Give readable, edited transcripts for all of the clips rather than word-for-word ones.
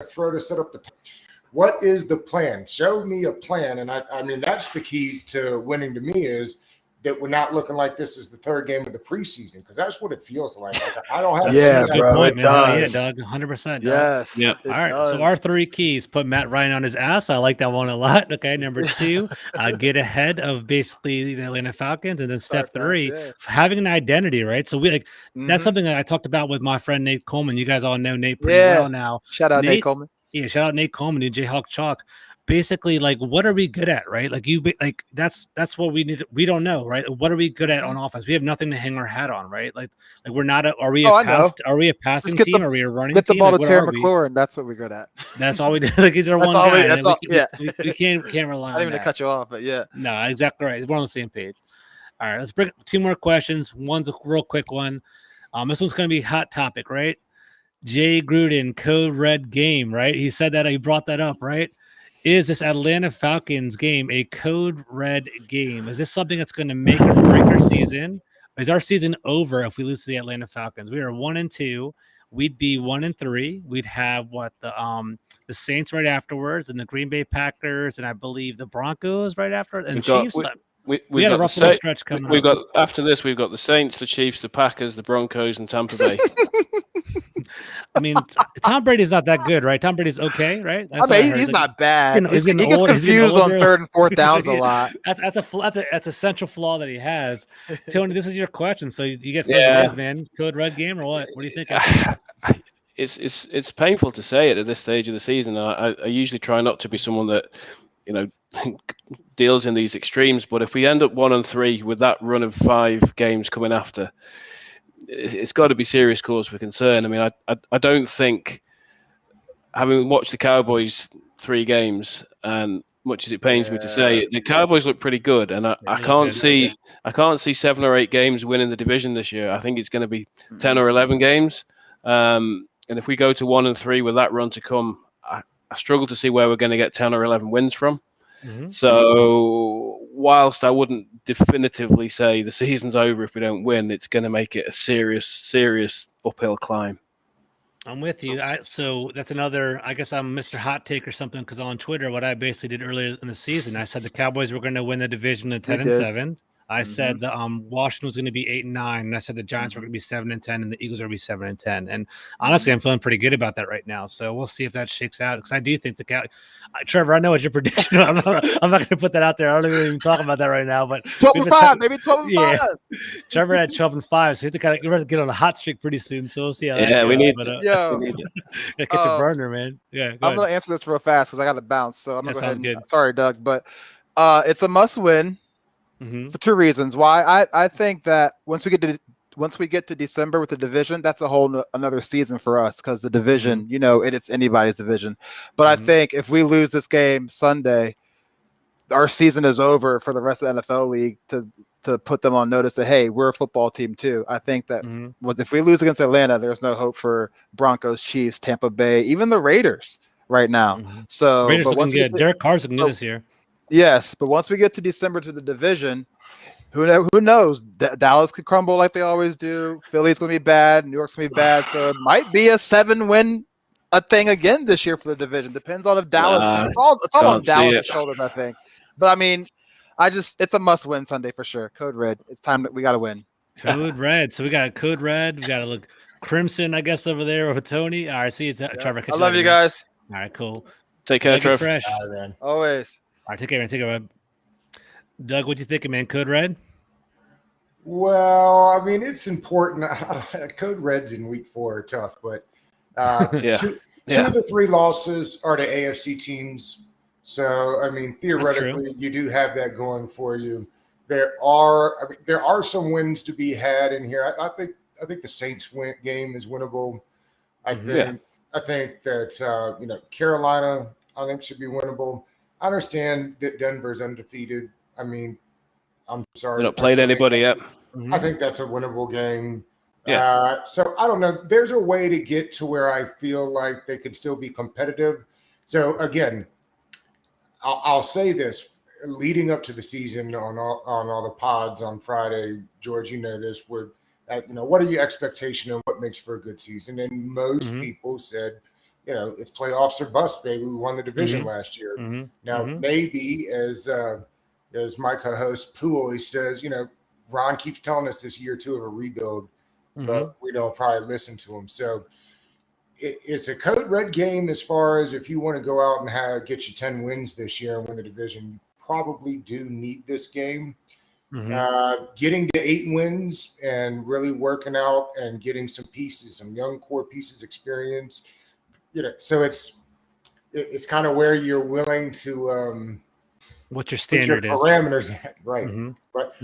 throw to set up the. What is the plan? Show me a plan, and I mean that's the key to winning to me is that we're not looking like this is the third game of the preseason because that's what it feels like. I don't have. That's a good point, man. Does. Yeah, Doug, 100%. Yes. All right. So our 3 keys: put Matt Ryan on his ass. I like that one a lot. Okay. Number 2, get ahead of basically the Atlanta Falcons, and then step 3, having an identity. Right. So we that's something that I talked about with my friend Nate Coleman. You guys all know Nate pretty well now. Shout out Nate Coleman. Yeah, shout out Nate Coleman and Jayhawk Chalk. Basically, what are we good at, right? That's what we need. We don't know, right? What are we good at on offense? We have nothing to hang our hat on, right? Like we're not. Are we a passing team? Are we a running team? Get the ball to Terry McLaurin. That's what we're good at. That's all we do. He's our one guy. We can't rely on. I didn't even cut you off, but yeah. No, exactly right. We're on the same page. All right, let's bring 2 more questions. One's a real quick one. This one's going to be hot topic, right? Jay Gruden, code red game, right? He said that. He brought that up, right? Is this Atlanta Falcons game a code red game? Is this something that's going to make or break our season? Is our season over if we lose to the Atlanta Falcons? We are 1-2. We'd be 1-3. We'd have the Saints right afterwards, and the Green Bay Packers, and I believe the Broncos right after, and Chiefs. We got a rough little stretch coming. We've got after this. We've got the Saints, the Chiefs, the Packers, the Broncos, and Tampa Bay. I mean, Tom Brady's not that good, right? Tom Brady's okay, right? He's not bad. He gets confused on 3rd and 4th downs a lot. That's a central flaw that he has. Tony, this is your question, so you get first, man. Code red game or what? What do you think? It's painful to say it at this stage of the season. I usually try not to be someone that deals in these extremes, but if we end up 1-3 with that run of 5 games coming after, it's got to be serious cause for concern. I mean, I don't think, having watched the Cowboys 3 games, and much as it pains me to say, the Cowboys look pretty good, and I can't see 7 or 8 games winning the division this year. I think it's going to be 10 or 11 games, and if we go to 1-3 with that run to come, I struggle to see where we're going to get 10 or 11 wins from. So whilst I wouldn't definitively say the season's over if we don't win, it's going to make it a serious uphill climb. I'm with you. So that's another, I guess I'm Mr. Hot Take or something, because on Twitter, what I basically did earlier in the season, I said the Cowboys were going to win the division at 10-7. I said the Washington was going to be 8-9, and I said the Giants were going to be 7-10, and the Eagles are going to be 7-10. And honestly, I'm feeling pretty good about that right now. So we'll see if that shakes out, because I do think Trevor, I know what your prediction. I'm not going to put that out there. I don't even talk about that right now. But 12-5, maybe 12-5. Yeah. Trevor had 12-5, so we have to kind of get on a hot streak pretty soon. So we'll see how. Yeah, we need. Get your burner, man. Yeah, I'm going to answer this real fast because I got to bounce. So I'm going to go ahead. Good. Sorry, Doug, but it's a must-win. For 2 reasons. Why I think that once we get to December with the division, that's a whole another season for us, because the division, it's anybody's division. But I think if we lose this game Sunday, our season is over for the rest of the NFL league to put them on notice that, hey, we're a football team too. I think that if we lose against Atlanta, there's no hope for Broncos, Chiefs, Tampa Bay, even the Raiders right now. So Raiders looking good. Derek Carr's looking good this year. Yes, but once we get to December to the division, who knows? Dallas could crumble like they always do. Philly's going to be bad. New York's going to be bad. So it might be a 7-win thing again this year for the division. Depends on if Dallas. It's all on Dallas' shoulders, I think. But I mean, it's a must-win Sunday for sure. Code red. It's time that we got to win. Code red. So we got a code red. We got to look crimson, I guess, over there with Tony. All right, see, it's Trevor. I love you guys. All right, cool. Take care, Trevor. Fresh. Always. All right, take care, man. Take care, Doug, what you thinking, man? Code red? Well, I mean, it's important. Code reds in week 4 are tough, but two of the 3 losses are to AFC teams. So, I mean, theoretically, you do have that going for you. There are some wins to be had in here. I think the Saints game is winnable. I think that Carolina, I think, should be winnable. I understand that Denver's undefeated. I mean, I'm sorry. They not played anybody yet. I think that's a winnable game. Yeah. So I don't know. There's a way to get to where I feel like they could still be competitive. So again, I'll say this: leading up to the season on all the pods on Friday, George, you know this. What are your expectations and what makes for a good season? And most people said, it's playoffs or bust, baby. We won the division last year. Now, maybe as my co-host Pooh always says, Ron keeps telling us this year too of a rebuild, but we don't probably listen to him. So it's a code red game as far as if you want to go out and get you 10 wins this year and win the division, you probably do need this game. Getting to 8 wins and really working out and getting some young core pieces experience. So it's kind of where you're willing to what your standard put your parameters at, right? But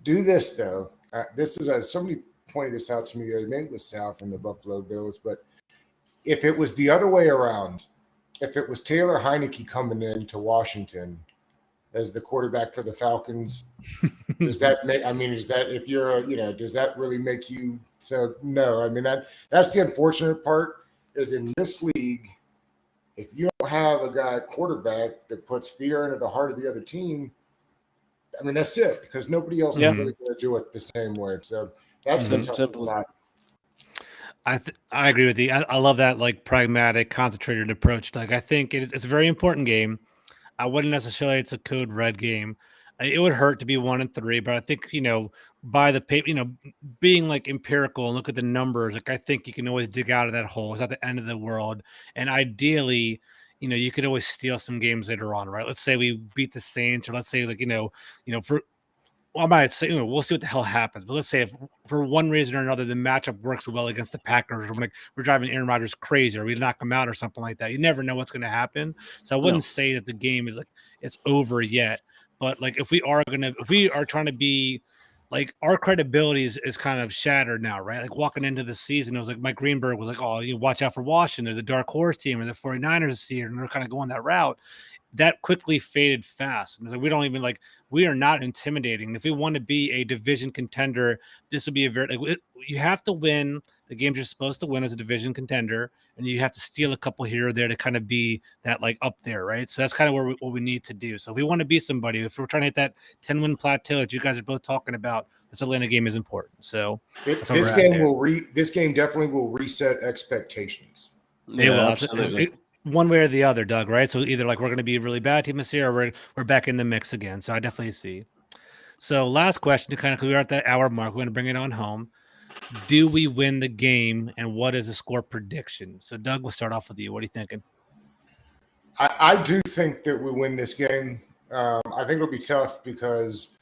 do this though. This is somebody pointed this out to me the other day. Maybe it was Sal from the Buffalo Bills, but if it was the other way around, if it was Taylor Heineke coming in to Washington as the quarterback for the Falcons, does that make? I mean, is that if you're does that really make you? So no, I mean that's the unfortunate part is in this league, if you don't have a guy quarterback that puts fear into the heart of the other team, I mean that's it because nobody else is really going to do it the same way. So that's the tough spot. I agree with you. I love that like pragmatic, concentrated approach. Like I think it's a very important game. I wouldn't necessarily it's a code red game. It would hurt to be 1-3, but I think by the paper, being like empirical and look at the numbers, like I think you can always dig out of that hole. It's not the end of the world, and ideally, you could always steal some games later on, right? Let's say we beat the Saints, or let's say like I might say we'll see what the hell happens, but let's say if for one reason or another the matchup works well against the Packers, or we're driving Aaron Rodgers crazy, or we knock him out or something like that. You never know what's going to happen. So I wouldn't say that the game is like it's over yet. But like if we are trying to be like our credibility is kind of shattered now, right? Like walking into the season, it was like Mike Greenberg was like, oh, you watch out for Washington. They're the dark horse team, and the 49ers this year, and they're kind of going that route. That quickly faded fast. And so we are not intimidating. If we want to be a division contender, this would be you have to win the games you're supposed to win as a division contender, and you have to steal a couple here or there to kind of be that like up there, right? So that's kind of what we need to do. So if we want to be somebody, if we're trying to hit that 10-win plateau that you guys are both talking about, this Atlanta game is important. So this game definitely will reset expectations. Yeah, absolutely. One way or the other, Doug, right? So either like we're going to be a really bad team this year, or we're back in the mix again. So I definitely see. So last question to because we're at that hour mark, we're going to bring it on home. Do we win the game, and what is the score prediction? So Doug, we'll start off with you. What are you thinking? I do think that we win this game. I think it'll be tough because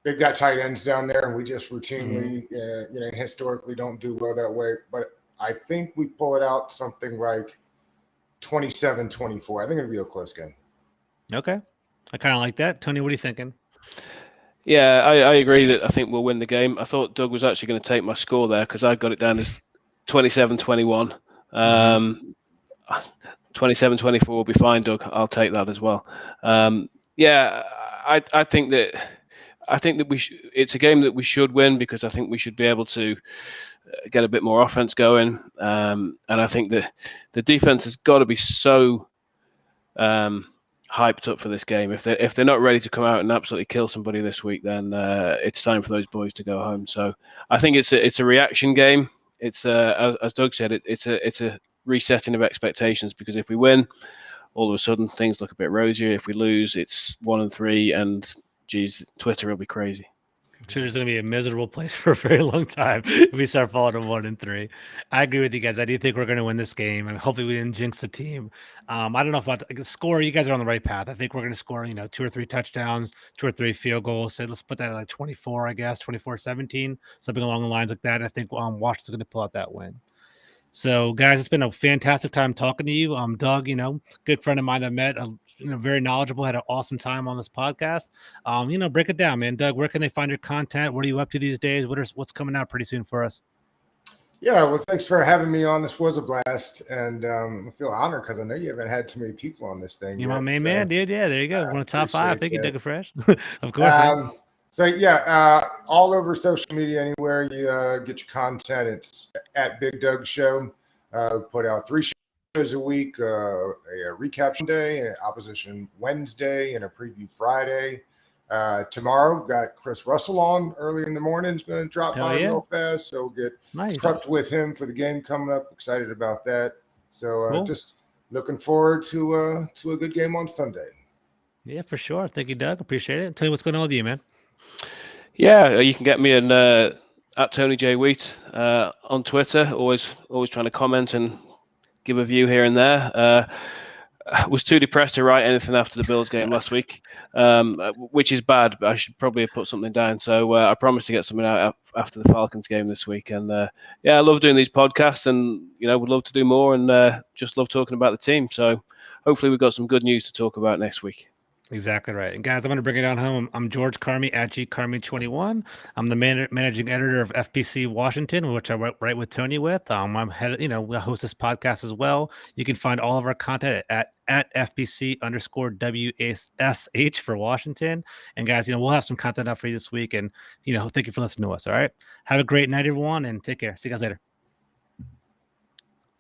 they've got tight ends down there, and we just routinely, historically don't do well that way. But I think we pull it out something like 27-24. I think it'll be a close game. Okay. I kind of like that. Tony, what are you thinking? Yeah, I agree that I think we'll win the game. I thought Doug was actually going to take my score there because I got it down as 27-21. 27-24 will be fine, Doug. I'll take that as well. I think that it's a game that we should win because I think we should be able to get a bit more offense going. And I think that the defense has got to be so hyped up for this game. If they're not ready to come out and absolutely kill somebody this week, then it's time for those boys to go home. So I think it's a reaction game. It's as Doug said, it's a resetting of expectations because if we win, all of a sudden things look a bit rosier. If we lose, it's 1-3, and geez, Twitter will be crazy. Twitter's going to be a miserable place for a very long time if we start falling to 1-3. I agree with you guys. I do think we're going to win this game, and hopefully we didn't jinx the team. I don't know about the score. You guys are on the right path. I think we're going to score, 2 or 3 touchdowns, 2 or 3 field goals. So let's put that at like 24, I guess, 24-17, something along the lines like that. I think Washington's going to pull out that win. So, guys, it's been a fantastic time talking to you. Doug, good friend of mine that I met, very knowledgeable, had an awesome time on this podcast. Break it down, man. Doug, where can they find your content? What are you up to these days? What's coming out pretty soon for us? Yeah, well, thanks for having me on. This was a blast, and I feel honored because I know you haven't had too many people on this thing. You're my main man, dude. Yeah, there you go. One of the top 5. Thank you, Doug Fresh. Of course, man. So, all over social media, anywhere you get your content, it's at Big Doug Show. Put out 3 shows a week, a recap day, an opposition Wednesday, and a preview Friday. Tomorrow, got Chris Russell on early in the morning. He's going to drop by real fast. So we'll get prepped with him for the game coming up. Excited about that. So just looking forward to a good game on Sunday. Yeah, for sure. Thank you, Doug. Appreciate it. Tell you what's going on with you, man. Yeah, you can get me at Tony J Wheat on Twitter. Always trying to comment and give a view here and there. Was too depressed to write anything after the Bills game last week, which is bad, but I should probably have put something down. So I promised to get something out after the Falcons game this week. And I love doing these podcasts, and would love to do more, and just love talking about the team. So hopefully we've got some good news to talk about next week. Exactly right. And guys, I'm going to bring it on home. I'm George Carmi at GCarmi21. I'm the managing editor of FPC Washington, which I write with Tony with. I'm head, we host this podcast as well. You can find all of our content at FPC_WSH for Washington. And guys, we'll have some content up for you this week. And, thank you for listening to us. All right. Have a great night, everyone, and take care. See you guys later.